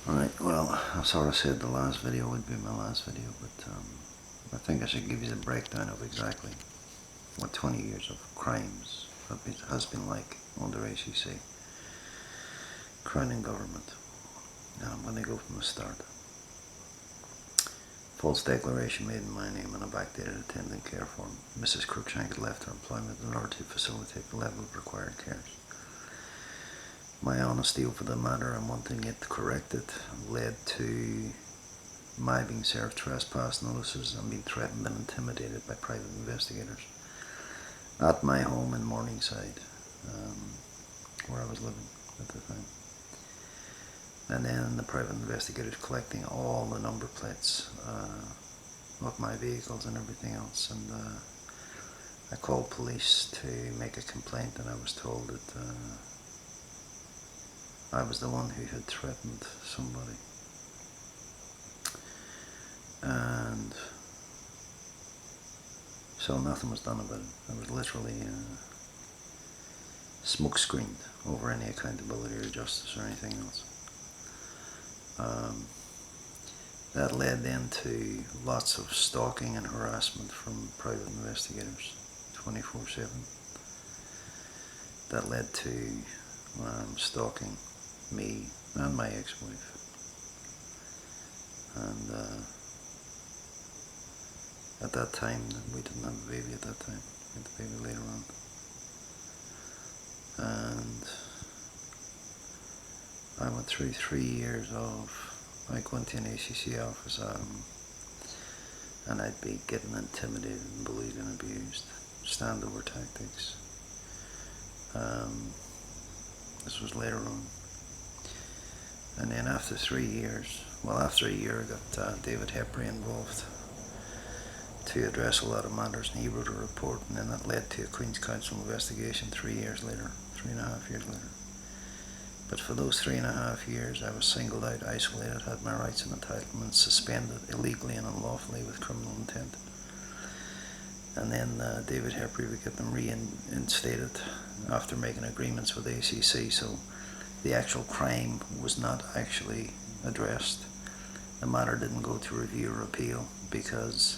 Alright, well, I sort of said the last video would be my last video, but I think I should give you the breakdown of exactly what 20 years of crimes has been like under ACC, Crown and government. And I'm going to go from the start. False declaration made in my name on a backdated attendant care form. Mrs. Cruikshank had left her employment in order to facilitate the level of required cares. My honesty over the matter and wanting it corrected led to my being served trespass notices and being threatened and intimidated by private investigators at my home in Morningside, where I was living at the time. And then the private investigators collecting all the number plates of my vehicles and everything else. And I called police to make a complaint, and I was told that I was the one who had threatened somebody. And so nothing was done about it. I was literally smoke screened over any accountability or justice or anything else. That led then to lots of stalking and harassment from private investigators 24/7. That led to stalking me and my ex-wife. And at that time, we didn't have a baby at that time. We had the baby later on. And I went through 3 years of going to an ACC office, and I'd be getting intimidated and bullied and abused. Standover tactics. This was later on. And then after 3 years, well, after a year, I got David Hepbury involved to address a lot of matters, and he wrote a report, and then that led to a Queen's Counsel investigation 3 years later, 3.5 years later. But for those 3.5 years, I was singled out, isolated, had my rights and entitlements suspended illegally and unlawfully with criminal intent. And then David Hepbury would get them reinstated after making agreements with ACC, so the actual crime was not actually addressed. The matter didn't go to review or appeal because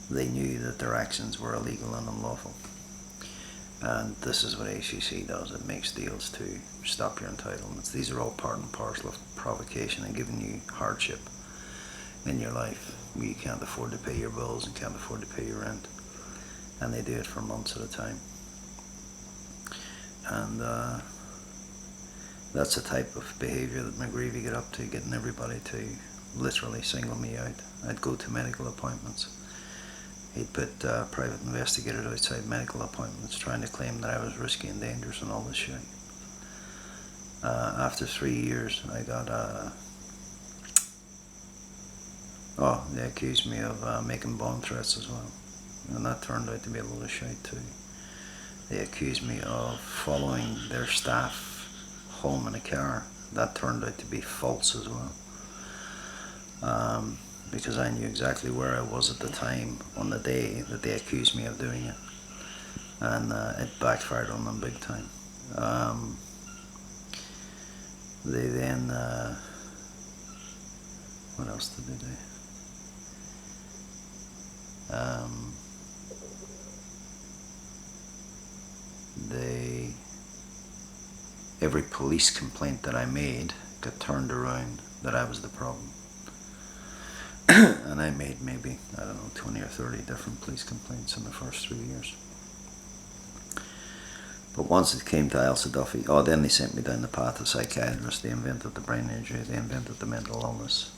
they knew that their actions were illegal and unlawful. And this is what ACC does. It makes deals to stop your entitlements. These are all part and parcel of provocation and giving you hardship in your life. You can't afford to pay your bills and can't afford to pay your rent. And they do it for months at a time. And that's the type of behaviour that McGreevy got up to, getting everybody to literally single me out. I'd go to medical appointments. He'd put private investigators outside medical appointments trying to claim that I was risky and dangerous and all this shit. After 3 years, I got they accused me of making bomb threats as well. And that turned out to be a load of shit too. They accused me of following their staff home in a car. That turned out to be false as well. Because I knew exactly where I was at the time on the day that they accused me of doing it. And it backfired on them big time. They then, what else did they do? Every police complaint that I made got turned around that I was the problem. And I made maybe, 20 or 30 different police complaints in the first 3 years. But once it came to Ailsa Duffy, then they sent me down the path of psychiatrists. They invented the brain injury, they invented the mental illness.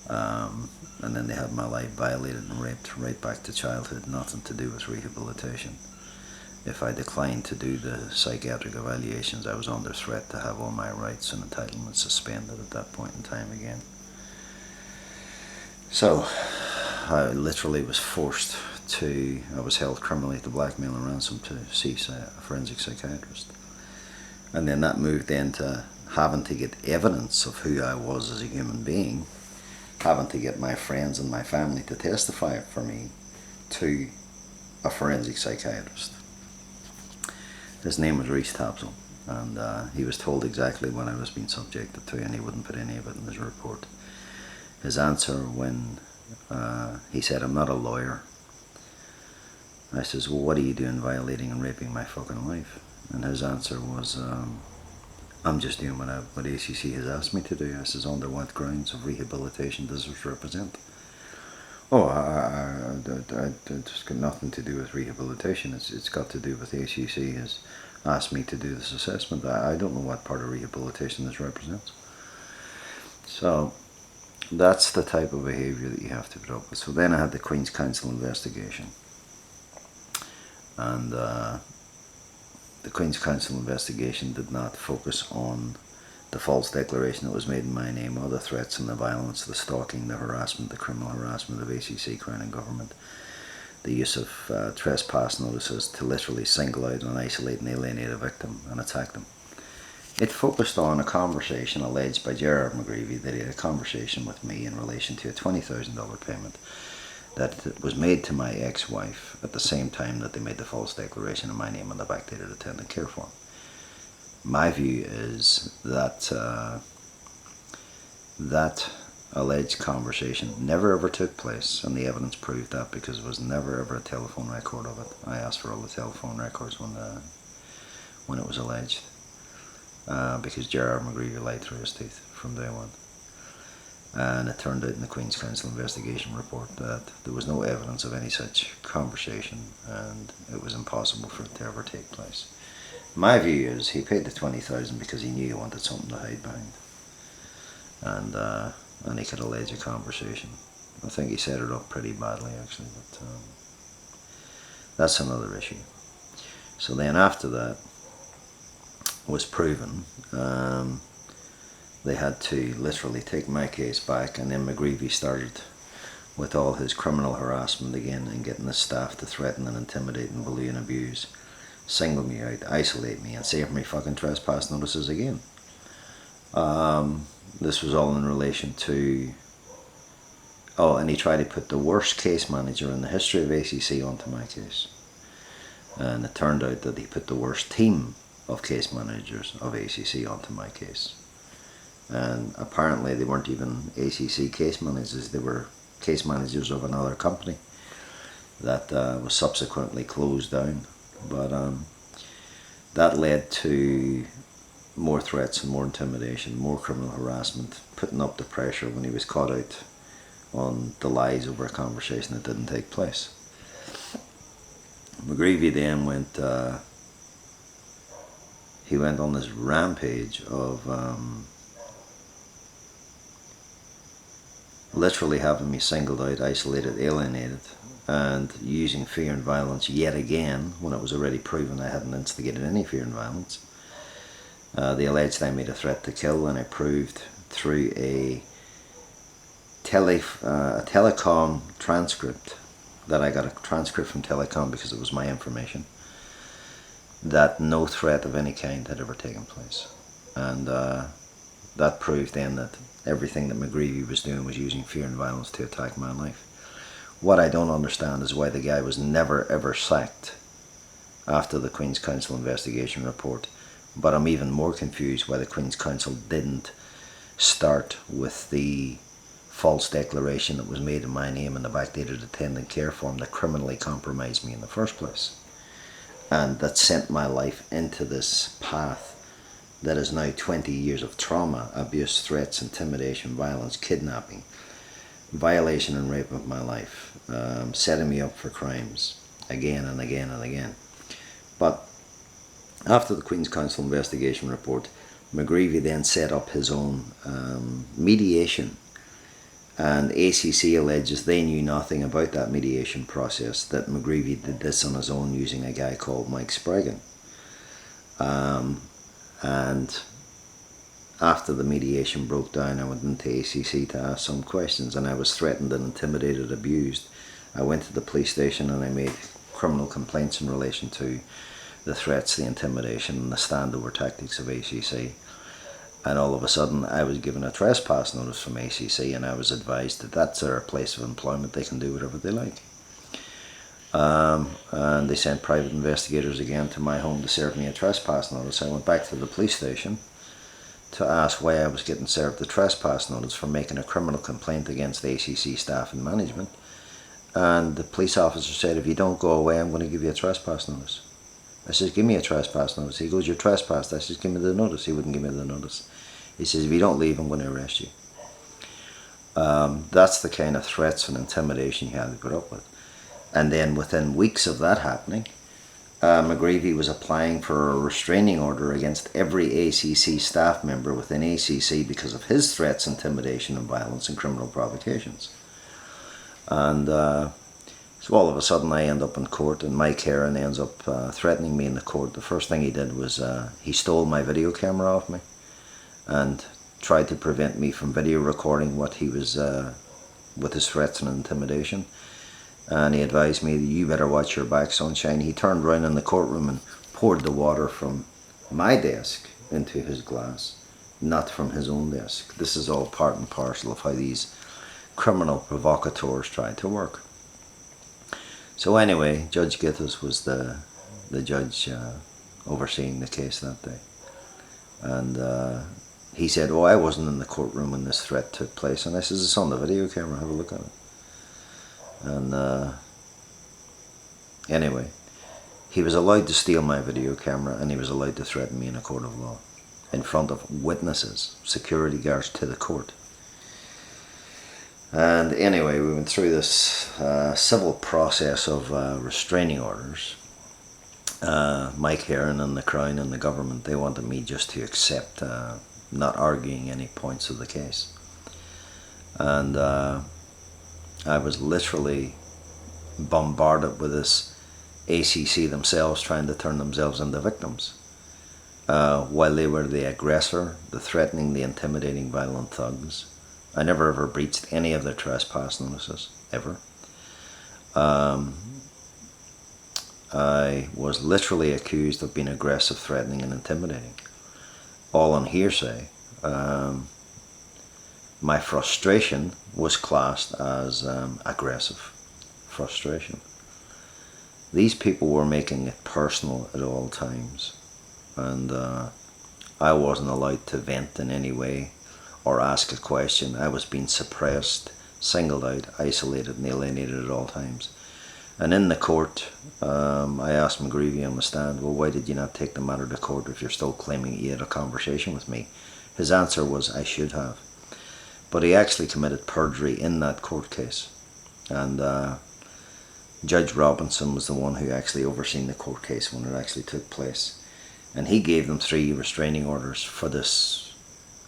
And then they had my life violated and raped right back to childhood, nothing to do with rehabilitation. If I declined to do the psychiatric evaluations, I was under threat to have all my rights and entitlements suspended at that point in time again. So I literally was forced to, I was held criminally to blackmail and ransom to see a forensic psychiatrist. And then that moved into having to get evidence of who I was as a human being, having to get my friends and my family to testify for me to a forensic psychiatrist. His name was Reese Tapsell. and he was told exactly what I was being subjected to, and he wouldn't put any of it in his report. His answer when he said, "I'm not a lawyer." I says, "Well, what are you doing violating and raping my fucking wife?" And his answer was, "I'm just doing what ACC has asked me to do." I says, "Under what grounds of rehabilitation does this represent?" "Oh, it's got nothing to do with rehabilitation. It's got to do with ACC has asked me to do this assessment. I don't know what part of rehabilitation this represents." So that's the type of behaviour that you have to put up with. So then I had the Queen's Counsel investigation. And the Queen's Counsel investigation did not focus on the false declaration that was made in my name, or the threats and the violence, the stalking, the harassment, the criminal harassment of ACC, Crown and Government, the use of trespass notices to literally single out and isolate and alienate a victim and attack them. It focused on a conversation alleged by Gerard Mc Greevy that he had a conversation with me in relation to a $20,000 payment that was made to my ex-wife at the same time that they made the false declaration in my name on the backdated attendant care form. My view is that that alleged conversation never ever took place, and the evidence proved that because there was never ever a telephone record of it. I asked for all the telephone records when it was alleged, because Gerard Mc Greevy lied through his teeth from day one. And it turned out in the Queen's Counsel investigation report that there was no evidence of any such conversation, and it was impossible for it to ever take place. My view is he paid the $20,000 because he knew he wanted something to hide behind, and he could allege a conversation. I think he set it up pretty badly actually, but that's another issue. So then after that was proven, they had to literally take my case back, and then Mc Greevy started with all his criminal harassment again and getting his staff to threaten and intimidate and bully and abuse, single me out, isolate me, and save me fucking trespass notices again. This was all in relation to, and he tried to put the worst case manager in the history of ACC onto my case. And it turned out that he put the worst team of case managers of ACC onto my case. And apparently they weren't even ACC case managers, they were case managers of another company that was subsequently closed down. But that led to more threats and more intimidation, more criminal harassment, putting up the pressure when he was caught out on the lies over a conversation that didn't take place. Mc Greevy then went on this rampage of literally having me singled out, isolated, alienated, and using fear and violence yet again when it was already proven I hadn't instigated any fear and violence. They alleged I made a threat to kill, and I proved through a telecom transcript, that I got a transcript from telecom because it was my information, that no threat of any kind had ever taken place. And that proved then that everything that Mc Greevy was doing was using fear and violence to attack my life. What I don't understand is why the guy was never ever sacked after the Queen's Counsel investigation report, but I'm even more confused why the Queen's Counsel didn't start with the false declaration that was made in my name in the backdated attendant care form that criminally compromised me in the first place, and that sent my life into this path that is now 20 years of trauma, abuse, threats, intimidation, violence, kidnapping, violation and rape of my life, setting me up for crimes again and again and again. But after the Queen's Counsel investigation report, Mc Greevy then set up his own mediation, and ACC alleges they knew nothing about that mediation process, that Mc Greevy did this on his own using a guy called Mike Spraggan. And after the mediation broke down, I went into ACC to ask some questions, and I was threatened and intimidated, abused. I went to the police station and I made criminal complaints in relation to the threats, the intimidation, and the standover tactics of ACC. And all of a sudden I was given a trespass notice from ACC, and I was advised that that's their place of employment, they can do whatever they like. And they sent private investigators again to my home to serve me a trespass notice. I went back to the police station to ask why I was getting served the trespass notice for making a criminal complaint against ACC staff and management. And the police officer said, if you don't go away, I'm going to give you a trespass notice. I says, give me a trespass notice. He goes, you're trespassed. I says, give me the notice. He wouldn't give me the notice. He says, if you don't leave, I'm going to arrest you. That's the kind of threats and intimidation you had to put up with. And then within weeks of that happening, Mc Greevy was applying for a restraining order against every ACC staff member within ACC because of his threats, intimidation and violence and criminal provocations. And so all of a sudden I end up in court, and Mike Heron ends up threatening me in the court. The first thing he did was he stole my video camera off me and tried to prevent me from video recording what he was with his threats and intimidation. And he advised me, you better watch your back, sunshine. He turned around in the courtroom and poured the water from my desk into his glass, not from his own desk. This is all part and parcel of how these criminal provocateurs tried to work. So anyway, Judge Githis was the judge overseeing the case that day. And he said, oh, I wasn't in the courtroom when this threat took place. And I says, it's on the video camera, have a look at it. And anyway, he was allowed to steal my video camera, and he was allowed to threaten me in a court of law in front of witnesses, security guards to the court. And anyway, we went through this civil process of restraining orders. Mike Heron and the Crown and the government, they wanted me just to accept not arguing any points of the case. And I was literally bombarded with this ACC themselves trying to turn themselves into victims, while they were the aggressor, the threatening, the intimidating, violent thugs. I never ever breached any of their trespass notices, ever. I was literally accused of being aggressive, threatening and intimidating, all on hearsay. My frustration was classed as aggressive frustration. These people were making it personal at all times, and I wasn't allowed to vent in any way or ask a question. I was being suppressed, singled out, isolated and alienated at all times. And in the court, I asked Mc Greevy on the stand, well, why did you not take the matter to court if you're still claiming you had a conversation with me? His answer was, I should have. But he actually committed perjury in that court case. And Judge Robinson was the one who actually overseen the court case when it actually took place. And he gave them 3 restraining orders for this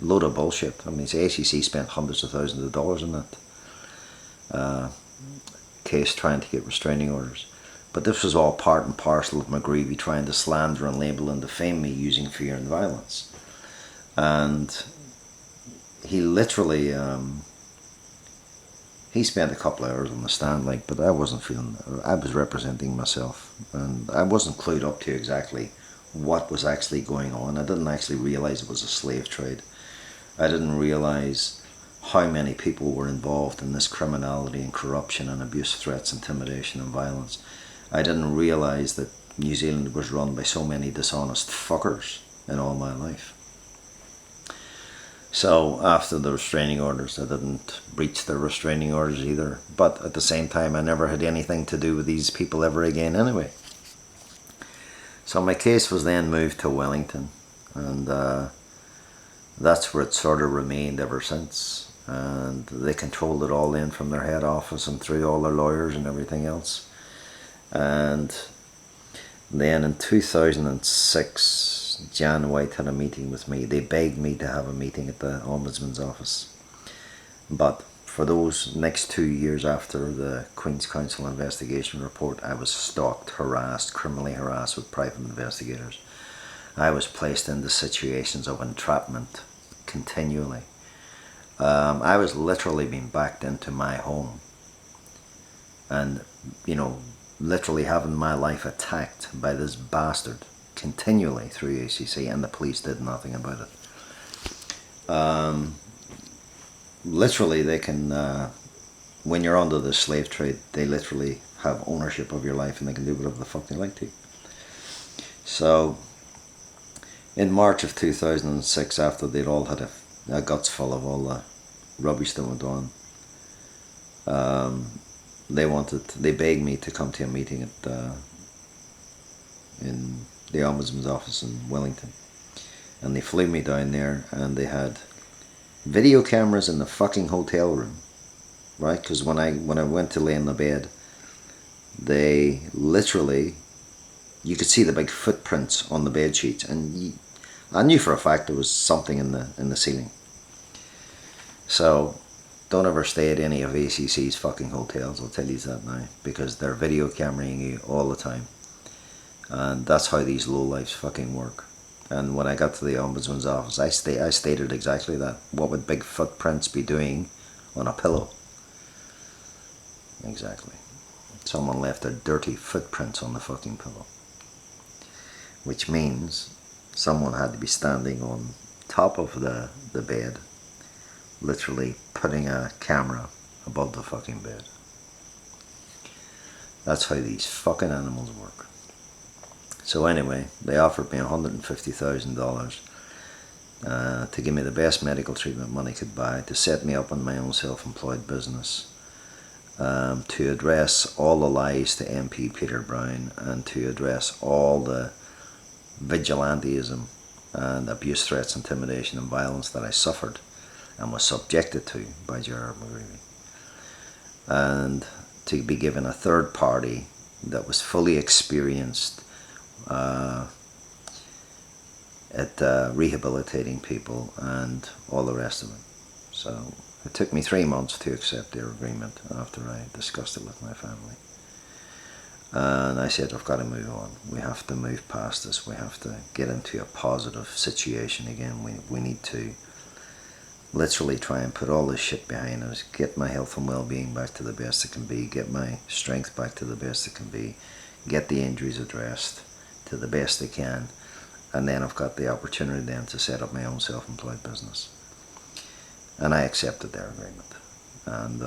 load of bullshit. I mean, ACC spent hundreds of thousands of dollars on that case trying to get restraining orders. But this was all part and parcel of Mc Greevy trying to slander and label and defame me using fear and violence. And he literally, he spent a couple of hours on the stand, like, but I wasn't feeling, I was representing myself, and I wasn't clued up to exactly what was actually going on. I didn't actually realize it was a slave trade. I didn't realize how many people were involved in this criminality and corruption and abuse, threats, intimidation and violence. I didn't realize that New Zealand was run by so many dishonest fuckers in all my life. So after the restraining orders, I didn't breach the restraining orders either. But at the same time, I never had anything to do with these people ever again anyway. So my case was then moved to Wellington, and that's where it sort of remained ever since. And they controlled it all in from their head office and through all their lawyers and everything else. And then in 2006, Jan White had a meeting with me. They begged me to have a meeting at the Ombudsman's office. But for those next 2 years after the Queen's Counsel investigation report, I was stalked, harassed, criminally harassed with private investigators. I was placed into situations of entrapment continually. I was literally being backed into my home and, you know, literally having my life attacked by this bastard continually through ACC, and the police did nothing about it. Literally, they can, when you're under the slave trade, they literally have ownership of your life and they can do whatever the fuck they like to. So in March of 2006, after they'd all had a guts full of all the rubbish that went on, they begged me to come to a meeting at in the Ombudsman's office in Wellington, and they flew me down there, and they had video cameras in the fucking hotel room, right? Because when I went to lay in the bed, they literally, you could see the big footprints on the bed sheets, and I knew for a fact there was something in the ceiling. So don't ever stay at any of ACC's fucking hotels, I'll tell you that now, because they're video cameraing you all the time. And that's how these lowlifes fucking work. And when I got to the Ombudsman's office, I stated exactly that. What would big footprints be doing on a pillow? Exactly. Someone left their dirty footprints on the fucking pillow. Which means someone had to be standing on top of the bed, literally putting a camera above the fucking bed. That's how these fucking animals work. So anyway, they offered me $150,000 to give me the best medical treatment money could buy, to set me up on my own self-employed business, to address all the lies to MP Peter Brown, and to address all the vigilantism and abuse, threats, intimidation and violence that I suffered and was subjected to by Gerard Mc Greevy. And to be given a third party that was fully experienced at rehabilitating people and all the rest of it. So it took me 3 months to accept their agreement after I discussed it with my family. And I said, I've got to move on. We have to move past this. We have to get into a positive situation again. We need to literally try and put all this shit behind us, get my health and well-being back to the best it can be, get my strength back to the best it can be, get the injuries addressed to the best they can, and then I've got the opportunity then to set up my own self-employed business. And I accepted their agreement. And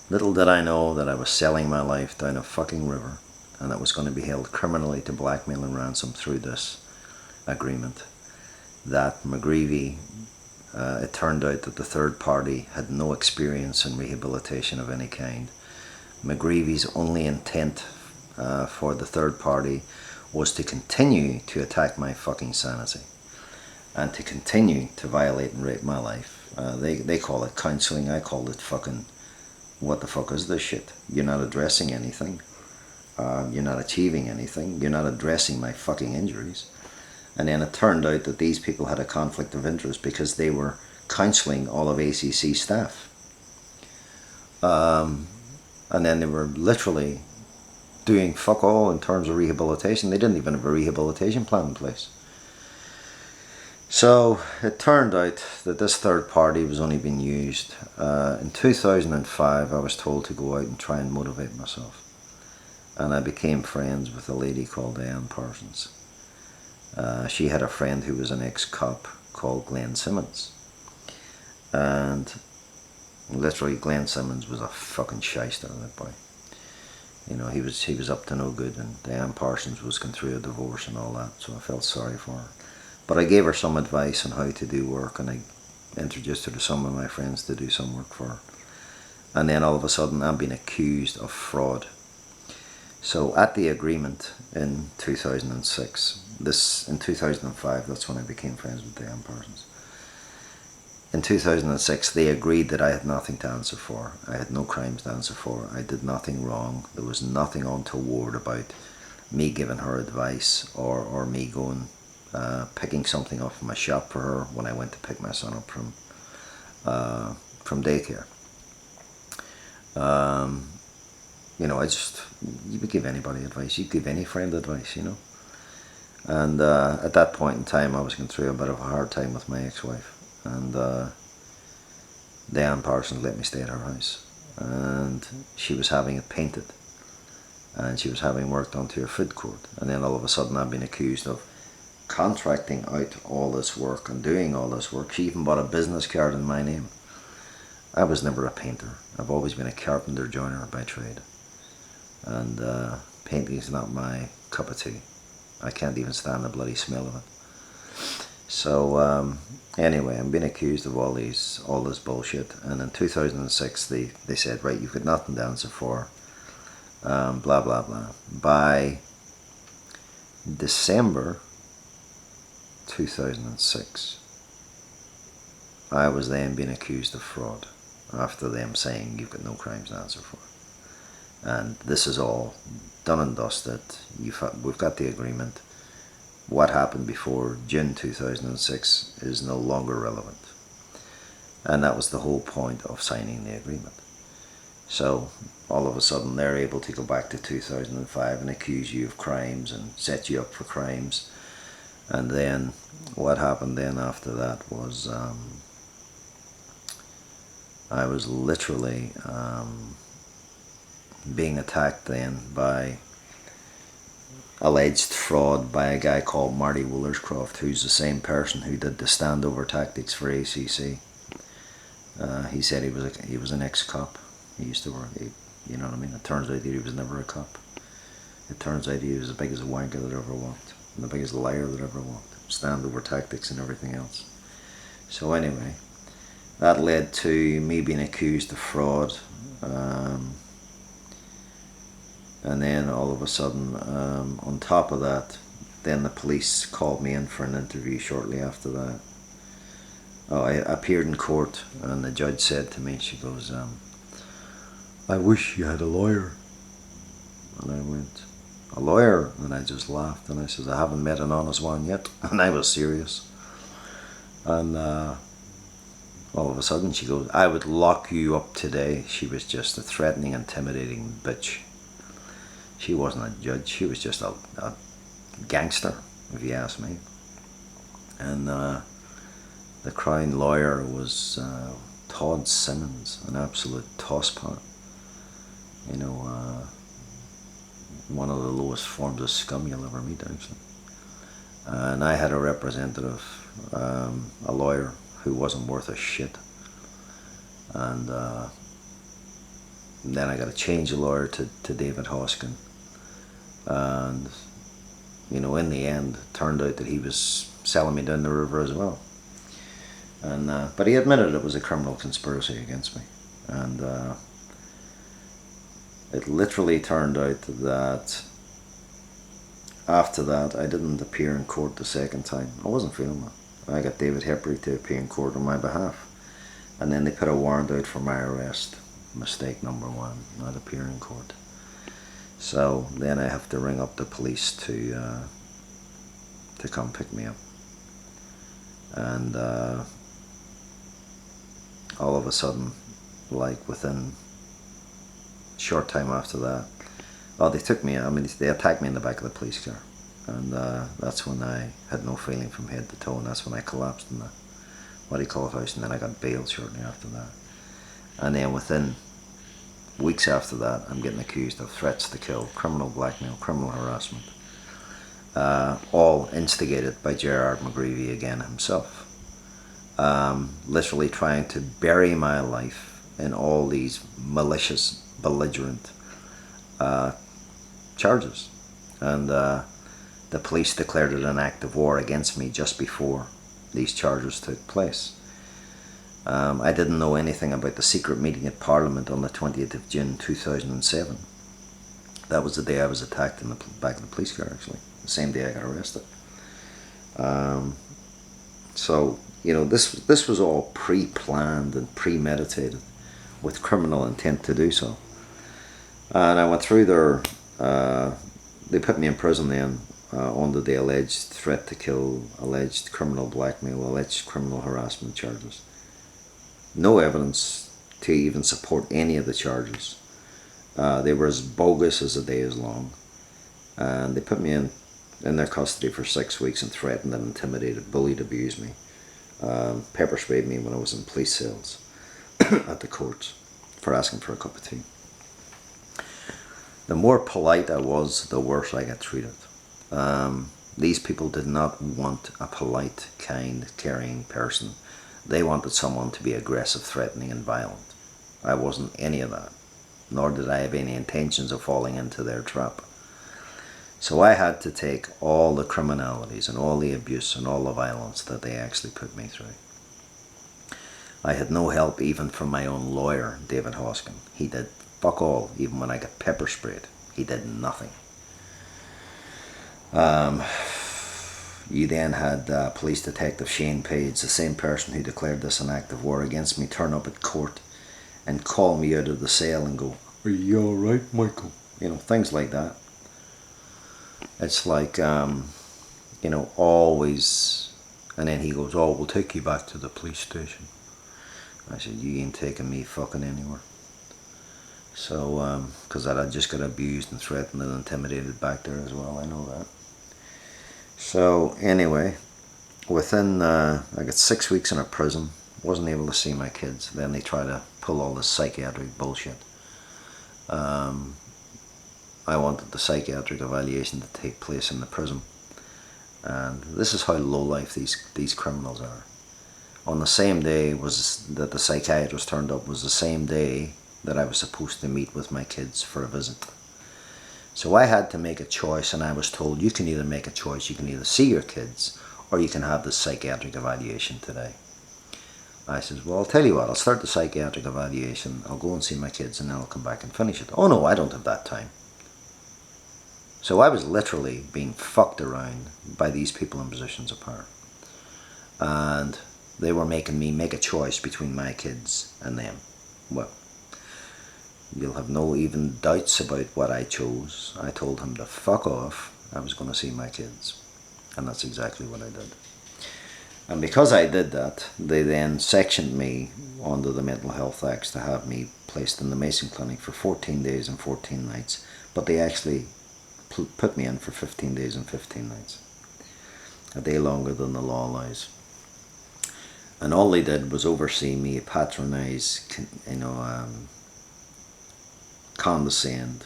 little did I know that I was selling my life down a fucking river, and I was going to be held criminally to blackmail and ransom through this agreement. That Mc Greevy, it turned out that the third party had no experience in rehabilitation of any kind. Mc Greevy's only intent for the third party was to continue to attack my fucking sanity and to continue to violate and rape my life. They call it counselling, I call it fucking, what the fuck is this shit? You're not addressing anything. You're not achieving anything. You're not addressing my fucking injuries. And then it turned out that these people had a conflict of interest because they were counselling all of ACC staff. And then they were literally doing fuck all in terms of rehabilitation. They didn't even have a rehabilitation plan in place. So it turned out that this third party was only being used. In 2005 I was told to go out and try and motivate myself. And I became friends with a lady called Ann Parsons. She had a friend who was an ex-cop called Glenn Simmons. And literally Glenn Simmons was a fucking shyster, that boy. You know, he was up to no good, and Diane Parsons was going through a divorce and all that, so I felt sorry for her. But I gave her some advice on how to do work, and I introduced her to some of my friends to do some work for her. And then all of a sudden I'm being accused of fraud. So at the agreement in 2006, in 2005, that's when I became friends with Diane Parsons. In 2006, they agreed that I had nothing to answer for. I had no crimes to answer for. I did nothing wrong. There was nothing untoward about me giving her advice or me going, picking something up from my shop for her when I went to pick my son up from daycare. You know, you would give anybody advice. You'd give any friend advice, you know. And at that point in time, I was going through a bit of a hard time with my ex-wife. And Diane Parsons let me stay at her house, and she was having it painted, and she was having work done to her food court. And then all of a sudden I've been accused of contracting out all this work and doing all this work. She even bought a business card in my name, I was never a painter. I've always been a carpenter joiner by trade. And painting is not my cup of tea. I can't even stand the bloody smell of it. So anyway, I'm being accused of all this bullshit. And in 2006, they said, right, you've got nothing to answer for. Blah, blah, blah. By December 2006, I was then being accused of fraud after them saying you've got no crimes to answer for. And this is all done and dusted. We've got the agreement. What happened before June 2006 is no longer relevant. And that was the whole point of signing the agreement. So all of a sudden they're able to go back to 2005 and accuse you of crimes and set you up for crimes. And then what happened then after that was I was literally being attacked then by alleged fraud by a guy called Marty Woolerscroft, who's the same person who did the standover tactics for ACC. He said he was an ex-cop. He used to work, you know what I mean? It turns out that he was never a cop. It turns out he was the biggest wanker that ever walked, and the biggest liar that ever walked. Standover tactics and everything else. So anyway, that led to me being accused of fraud. And then all of a sudden, on top of that, then the police called me in for an interview shortly after that. Oh, I appeared in court, and the judge said to me, she goes, I wish you had a lawyer. And I went, a lawyer? And I just laughed, and I said, I haven't met an honest one yet. And I was serious. And all of a sudden she goes, I would lock you up today. She was just a threatening, intimidating bitch. She wasn't a judge, she was just a gangster, if you ask me. And the Crown lawyer was Todd Simmons, an absolute tosspot. You know, one of the lowest forms of scum you'll ever meet, actually. And I had a representative, a lawyer who wasn't worth a shit. And then I got to change the lawyer to David Hoskin. And, you know, in the end, it turned out that he was selling me down the river as well. And but he admitted it was a criminal conspiracy against me. And it literally turned out that after that, I didn't appear in court the second time. I wasn't feeling it. I got David Hepbury to appear in court on my behalf. And then they put a warrant out for my arrest. Mistake number one, not appear in court. So then I have to ring up the police to come pick me up. And all of a sudden, like within a short time after that, oh, they took me, I mean, they attacked me in the back of the police car. And that's when I had no feeling from head to toe, and that's when I collapsed in the what do you call it house, and then I got bailed shortly after that. And then within weeks after that, I'm getting accused of threats to kill, criminal blackmail, criminal harassment, all instigated by Gerard Mc Greevy again himself. Literally trying to bury my life in all these malicious, belligerent charges. And the police declared it an act of war against me just before these charges took place. I didn't know anything about the secret meeting at Parliament on the 20th of June 2007. That was the day I was attacked in the back of the police car, actually. The same day I got arrested. So, you know, this was all pre-planned and premeditated with criminal intent to do so. And I went through their, they put me in prison then under the alleged threat to kill, alleged criminal blackmail, alleged criminal harassment charges. No evidence to even support any of the charges. They were as bogus as the day is long. And they put me in their custody for 6 weeks and threatened and intimidated, bullied, abused me. Pepper sprayed me when I was in police cells at the courts for asking for a cup of tea. The more polite I was, the worse I got treated. These people did not want a polite, kind, caring person. They wanted someone to be aggressive, threatening and violent. I wasn't any of that, nor did I have any intentions of falling into their trap. So I had to take all the criminalities and all the abuse and all the violence that they actually put me through. I had no help even from my own lawyer, David Hoskin. He did fuck all, even when I got pepper sprayed. He did nothing. You then had police detective Shane Page, the same person who declared this an act of war against me, turn up at court and call me out of the cell and go, "Are you alright, Michael?" You know, things like that. It's like, you know, always, and then he goes, "Oh, we'll take you back to the police station." I said, "You ain't taking me fucking anywhere." So, because I just got abused and threatened and intimidated back there as well, I know that. So, anyway, within, I got 6 weeks in a prison, wasn't able to see my kids. Then they try to pull all this psychiatric bullshit. I wanted the psychiatric evaluation to take place in the prison. And this is how low life these criminals are. On the same day that the psychiatrist turned up was the same day that I was supposed to meet with my kids for a visit. So I had to make a choice, and I was told, you can either make a choice, you can either see your kids or you can have the psychiatric evaluation today. I said, well, I'll tell you what, I'll start the psychiatric evaluation, I'll go and see my kids, and then I'll come back and finish it. Oh no, I don't have that time. So I was literally being fucked around by these people in positions of power. And they were making me make a choice between my kids and them. Well, you'll have no even doubts about what I chose. I told him to fuck off. I was going to see my kids. And that's exactly what I did. And because I did that, they then sectioned me under the Mental Health Acts to have me placed in the Mason Clinic for 14 days and 14 nights. But they actually put me in for 15 days and 15 nights. A day longer than the law allows. And all they did was oversee me, patronise, you know, condescend.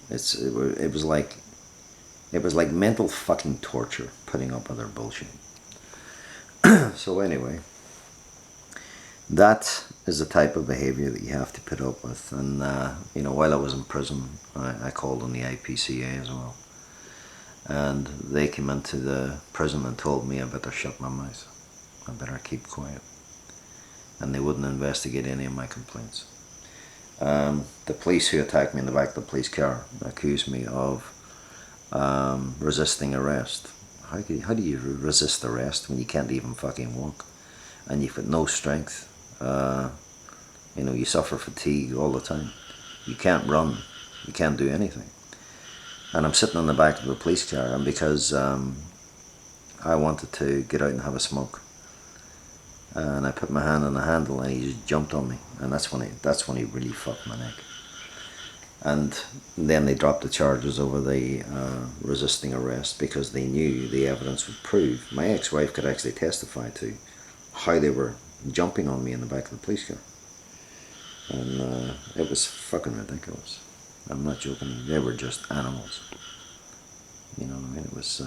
It was like mental fucking torture, putting up with their bullshit. So anyway, that is the type of behaviour that you have to put up with. And you know, while I was in prison, I called on the IPCA as well, and they came into the prison and told me I better shut my mouth, I better keep quiet, and they wouldn't investigate any of my complaints. The police who attacked me in the back of the police car accused me of resisting arrest. How do you resist arrest when you can't even fucking walk, and you've got no strength? You know, you suffer fatigue all the time. You can't run, you can't do anything. And I'm sitting in the back of the police car, and because I wanted to get out and have a smoke, and I put my hand on the handle, and he just jumped on me, and that's when he really fucked my neck. And then they dropped the charges over the resisting arrest, because they knew the evidence would prove. My ex-wife could actually testify to how they were jumping on me in the back of the police car. And it was fucking ridiculous. I'm not joking. They were just animals. You know what I mean? It was,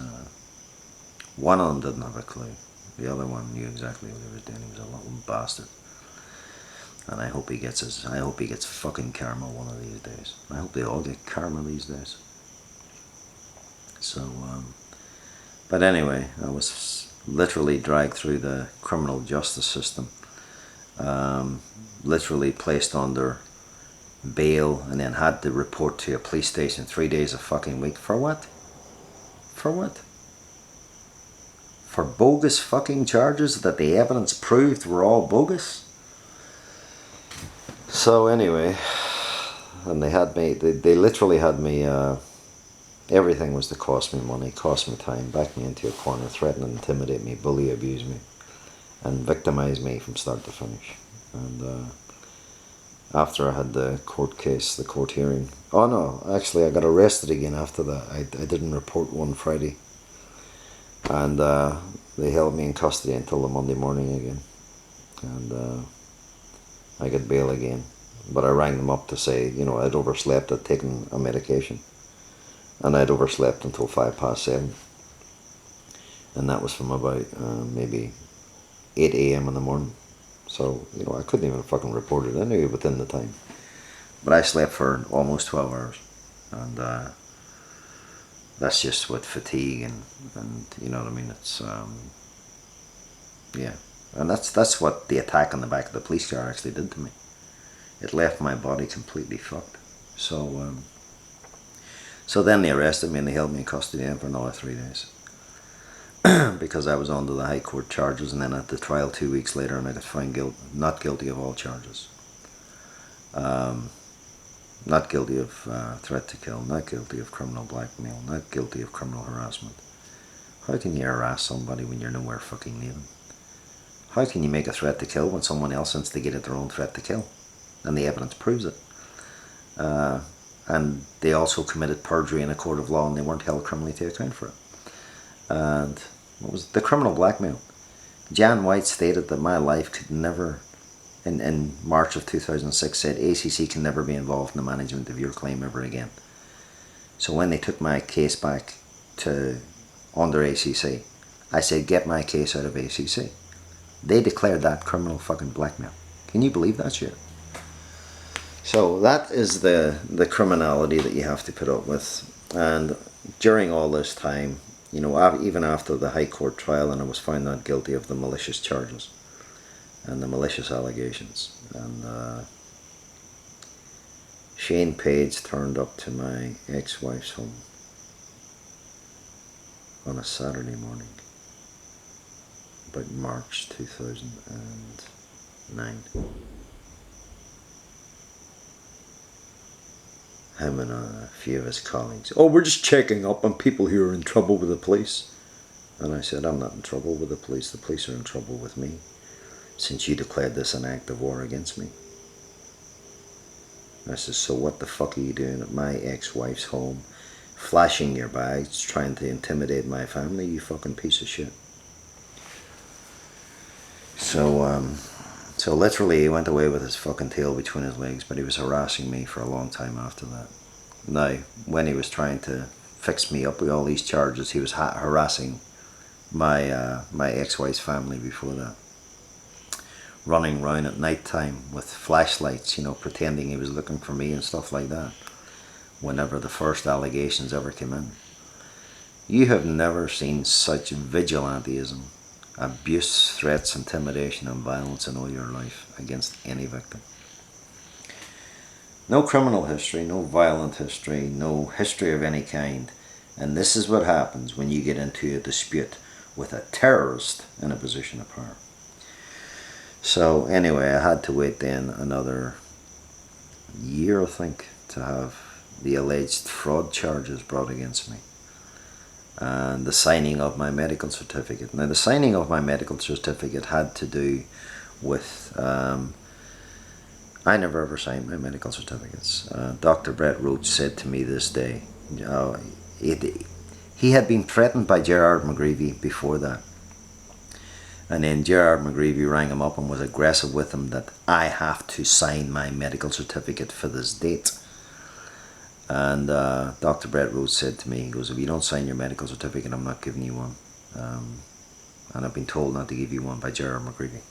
one of them didn't have a clue. The other one knew exactly what he was doing. He was a little bastard. And I hope he gets fucking karma one of these days. I hope they all get karma these days. So, but anyway, I was literally dragged through the criminal justice system. Literally placed under bail, and then had to report to a police station 3 days a fucking week. For what? For what? For bogus fucking charges that the evidence proved were all bogus? So anyway, and they literally had me, everything was to cost me money, cost me time, back me into a corner, threaten and intimidate me, bully, abuse me, and victimise me from start to finish. And after I had the court case, the court hearing, oh no, actually I got arrested again after that. I didn't report one Friday, and they held me in custody until the Monday morning again, and I got bail again. But I rang them up to say, you know, I'd overslept, I'd taken a medication, and I'd overslept until 7:05, and that was from about maybe 8 a.m. in the morning. So, you know, I couldn't even fucking report it anyway within the time. But I slept for almost 12 hours. And that's just with fatigue and you know what I mean. It's, yeah. And that's what the attack on the back of the police car actually did to me. It left my body completely fucked. So, so then they arrested me and they held me in custody for another 3 days. Because I was under the High Court charges, and then at the trial 2 weeks later, and I got found not guilty of all charges. Not guilty of threat to kill, not guilty of criminal blackmail, not guilty of criminal harassment. How can you harass somebody when you're nowhere fucking near them? How can you make a threat to kill when someone else instigated their own threat to kill? And the evidence proves it. And they also committed perjury in a court of law, and they weren't held criminally to account for it. And what was it? The criminal blackmail? Jan White stated that my life could never, in March of 2006, said ACC can never be involved in the management of your claim ever again. So when they took my case back to under ACC, I said, get my case out of ACC. They declared that criminal fucking blackmail. Can you believe that shit? So that is the criminality that you have to put up with. And during all this time, you know, even after the High Court trial, and I was found not guilty of the malicious charges and the malicious allegations. And Shane Page turned up to my ex-wife's home on a Saturday morning, about March 2009. Him and a few of his colleagues. Oh, we're just checking up on people who are in trouble with the police. And I said, I'm not in trouble with the police. The police are in trouble with me, since you declared this an act of war against me. I said, so what the fuck are you doing at my ex-wife's home, flashing your bags, trying to intimidate my family, you fucking piece of shit? So literally he went away with his fucking tail between his legs, but he was harassing me for a long time after that. Now, when he was trying to fix me up with all these charges, he was harassing my my ex-wife's family before that. Running around at night time with flashlights, you know, pretending he was looking for me and stuff like that, whenever the first allegations ever came in. You have never seen such vigilantism, abuse, threats, intimidation and violence in all your life against any victim. No criminal history, no violent history, no history of any kind. And this is what happens when you get into a dispute with a terrorist in a position of power. So anyway, I had to wait then another year, I think, to have the alleged fraud charges brought against me. And the signing of my medical certificate. Now, the signing of my medical certificate had to do with, I never ever signed my medical certificates. Dr. Brett Roach said to me this day, he had been threatened by Gerard Mc Greevy before that. And then Gerard Mc Greevy rang him up and was aggressive with him that I have to sign my medical certificate for this date. And Dr. Brett Roach said to me, he goes, if you don't sign your medical certificate, I'm not giving you one. And I've been told not to give you one by Gerard Mc Greevy.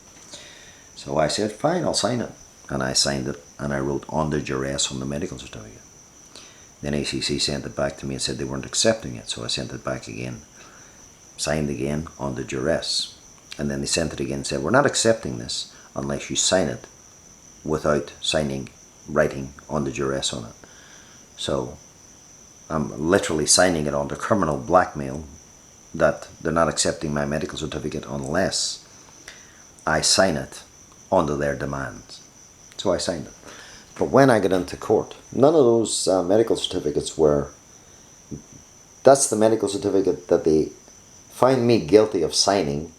So I said, fine, I'll sign it. And I signed it, and I wrote under duress on the medical certificate. Then ACC sent it back to me and said they weren't accepting it, so I sent it back again. Signed again, under duress. And then they sent it again and said, we're not accepting this unless you sign it without signing, writing under duress on it. So I'm literally signing it under criminal blackmail that they're not accepting my medical certificate unless I sign it under their demands. So I signed it. But when I got into court, none of those medical certificates were, that's the medical certificate that they find me guilty of signing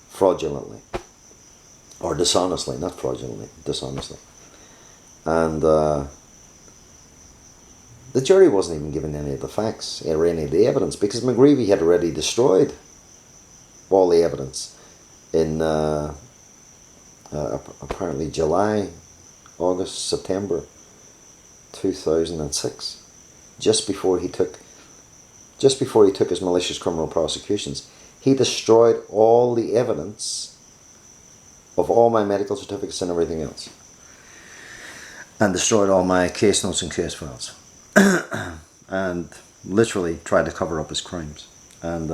fraudulently. Or dishonestly, not fraudulently, dishonestly. And the jury wasn't even given any of the facts or any of the evidence, because Mc Greevy had already destroyed all the evidence in apparently July, August, September 2006, just before he took his malicious criminal prosecutions. He destroyed all the evidence of all my medical certificates and everything else, and destroyed all my case notes and case files, and literally tried to cover up his crimes. And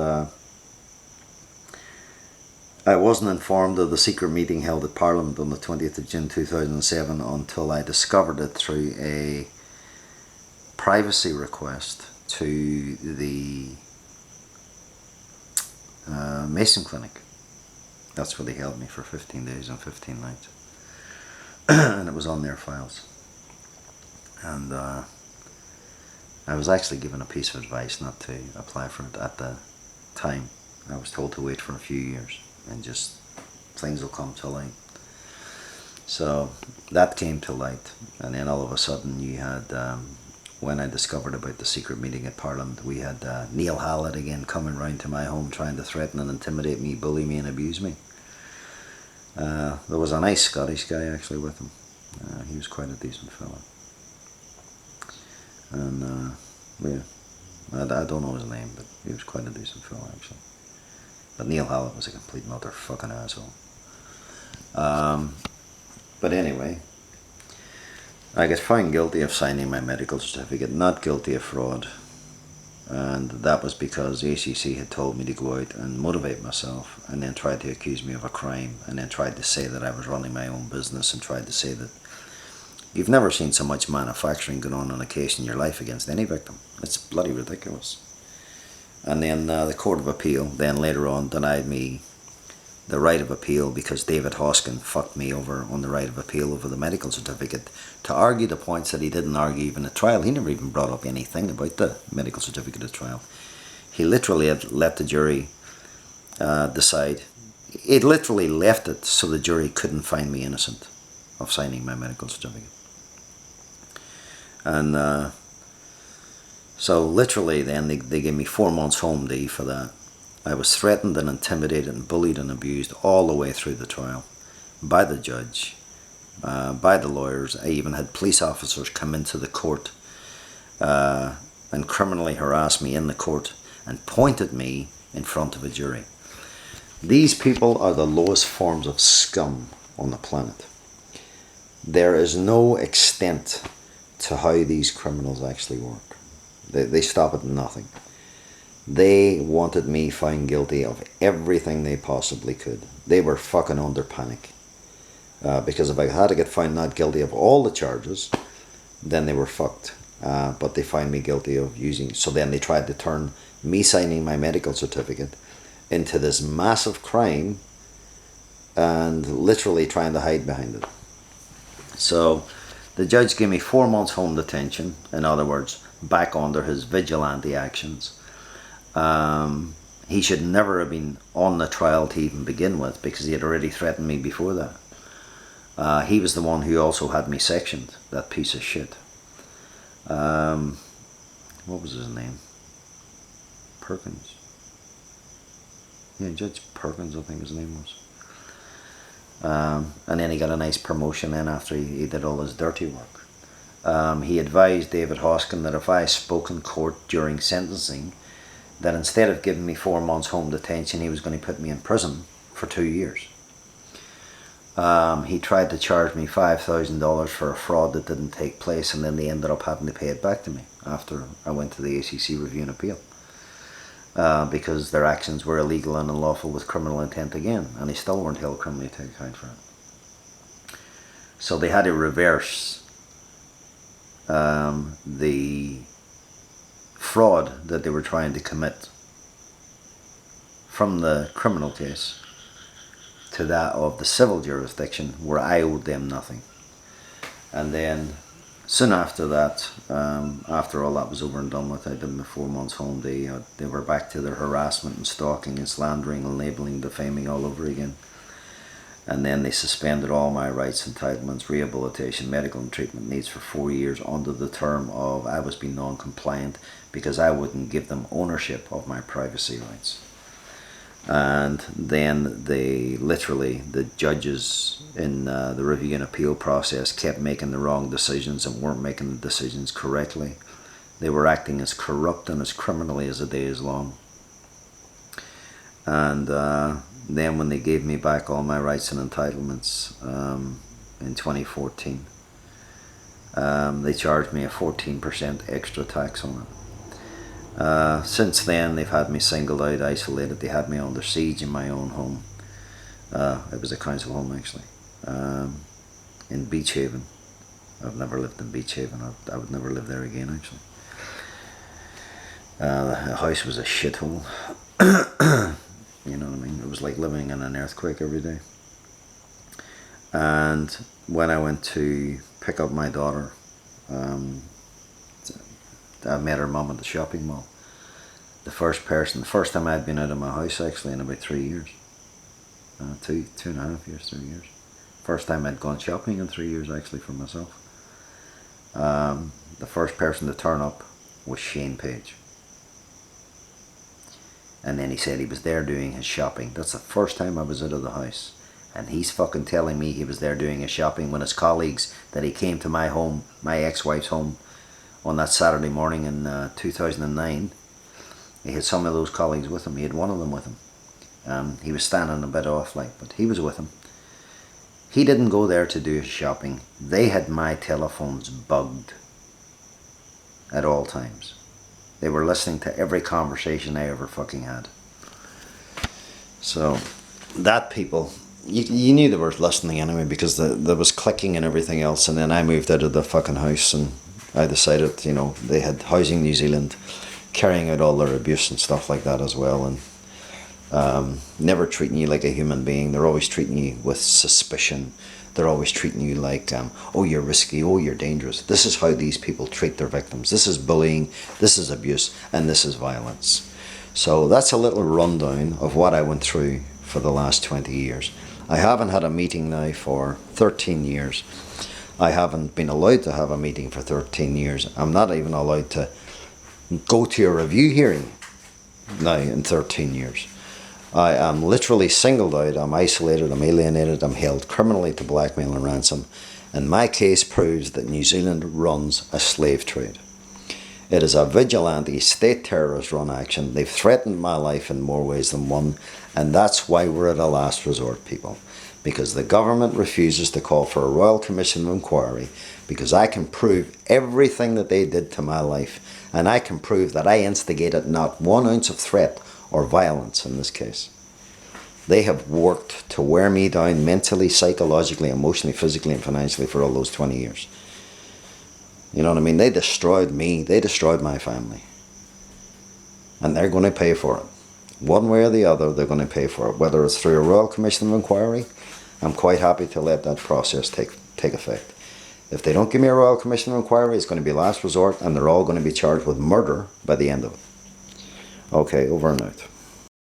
I wasn't informed of the secret meeting held at Parliament on the 20th of June 2007 until I discovered it through a privacy request to the Mason Clinic. That's where they held me for 15 days and 15 nights. And it was on their files. And I was actually given a piece of advice not to apply for it at the time. I was told to wait for a few years and just things will come to light. So that came to light, and then all of a sudden you had, when I discovered about the secret meeting at Parliament, we had Neil Hallett again coming round to my home trying to threaten and intimidate me, bully me and abuse me. There was a nice Scottish guy actually with him. He was quite a decent fellow. And yeah, I don't know his name, but he was quite a decent fellow actually. But Neil Hallett was a complete and utter fucking asshole. But anyway, I got found guilty of signing my medical certificate, not guilty of fraud. And that was because the ACC had told me to go out and motivate myself, and then tried to accuse me of a crime, and then tried to say that I was running my own business, and tried to say that you've never seen so much manufacturing going on a case in your life against any victim. It's bloody ridiculous. And then the Court of Appeal then later on denied me the right of appeal because David Hoskin fucked me over on the right of appeal over the medical certificate to argue the points that he didn't argue even at trial. He never even brought up anything about the medical certificate at trial. He literally had let the jury decide. It literally left it so the jury couldn't find me innocent of signing my medical certificate. And so literally then they gave me 4 months home day for that. I was threatened and intimidated and bullied and abused all the way through the trial by the judge, by the lawyers. I even had police officers come into the court and criminally harass me in the court and point at me in front of a jury. These people are the lowest forms of scum on the planet. There is no extent to how these criminals actually work. They stop at nothing. They wanted me found guilty of everything they possibly could. They were fucking under panic. Because if I had to get found not guilty of all the charges, then they were fucked. But they found me guilty of using... So then they tried to turn me signing my medical certificate into this massive crime and literally trying to hide behind it. So the judge gave me 4 months home detention. In other words, back under his vigilante actions. He should never have been on the trial to even begin with because he had already threatened me before that. He was the one who also had me sectioned, that piece of shit. What was his name? Perkins. Yeah, Judge Perkins, I think his name was. And then he got a nice promotion then after he did all his dirty work. He advised David Hoskin that if I spoke in court during sentencing, that instead of giving me 4 months home detention, he was going to put me in prison for 2 years. He tried to charge me $5,000 for a fraud that didn't take place, and then they ended up having to pay it back to me after I went to the ACC review and appeal. Because their actions were illegal and unlawful with criminal intent again, and they still weren't held criminally to account for it. So they had to reverse the fraud that they were trying to commit from the criminal case to that of the civil jurisdiction where I owed them nothing. And then soon after that, after all that was over and done with, I did my 4 months home day. They were back to their harassment and stalking and slandering and labelling, defaming all over again. And then they suspended all my rights, entitlements, rehabilitation, medical and treatment needs for 4 years under the term of I was being non-compliant because I wouldn't give them ownership of my privacy rights. And then they literally, the judges in the review and appeal process kept making the wrong decisions and weren't making the decisions correctly. They were acting as corrupt and as criminally as the day is long. And then when they gave me back all my rights and entitlements in 2014, they charged me a 14% extra tax on it. Since then, they've had me singled out, isolated. They had me under siege in my own home. It was a council home, actually, in Beach Haven. I've never lived in Beach Haven. I would never live there again, actually. The house was a shithole. You know what I mean? It was like living in an earthquake every day. And when I went to pick up my daughter, I met her mum at the shopping mall. The first time I'd been out of my house, actually, in about 3 years. 2.5 years, 3 years. First time I'd gone shopping in 3 years, actually, for myself. The first person to turn up was Shane Page. And then he said he was there doing his shopping. That's the first time I was out of the house. And he's fucking telling me he was there doing his shopping when his colleagues, that he came to my home, my ex-wife's home, on that Saturday morning in 2009. He had some of those colleagues with him. He had one of them with him. He was standing a bit off, like, but he was with him. He didn't go there to do his shopping. They had my telephones bugged at all times. They were listening to every conversation I ever fucking had. So, that people, you knew they were listening anyway, because there was clicking and everything else. And then I moved out of the fucking house, and I decided, you know, they had Housing New Zealand carrying out all their abuse and stuff like that as well. And never treating you like a human being. They're always treating you with suspicion. They're always treating you like, oh, you're risky, oh, you're dangerous. This is how these people treat their victims. This is bullying, this is abuse, and this is violence. So that's a little rundown of what I went through for the last 20 years. I haven't had a meeting now for 13 years. I haven't been allowed to have a meeting for 13 years. I'm not even allowed to go to a review hearing now in 13 years. I am literally singled out, I'm isolated, I'm alienated, I'm held criminally to blackmail and ransom, and my case proves that New Zealand runs a slave trade. It is a vigilante, state terrorist run action. They've threatened my life in more ways than one, and that's why we're at a last resort, people. Because the government refuses to call for a Royal Commission of Inquiry, because I can prove everything that they did to my life, and I can prove that I instigated not 1 ounce of threat or violence in this case. They have worked to wear me down mentally, psychologically, emotionally, physically, and financially for all those 20 years. You know what I mean? They destroyed me. They destroyed my family. And they're going to pay for it. One way or the other, they're going to pay for it. Whether it's through a Royal Commission of Inquiry, I'm quite happy to let that process take effect. If they don't give me a Royal Commission of Inquiry, it's going to be last resort, and they're all going to be charged with murder by the end of it. Okay, over and out.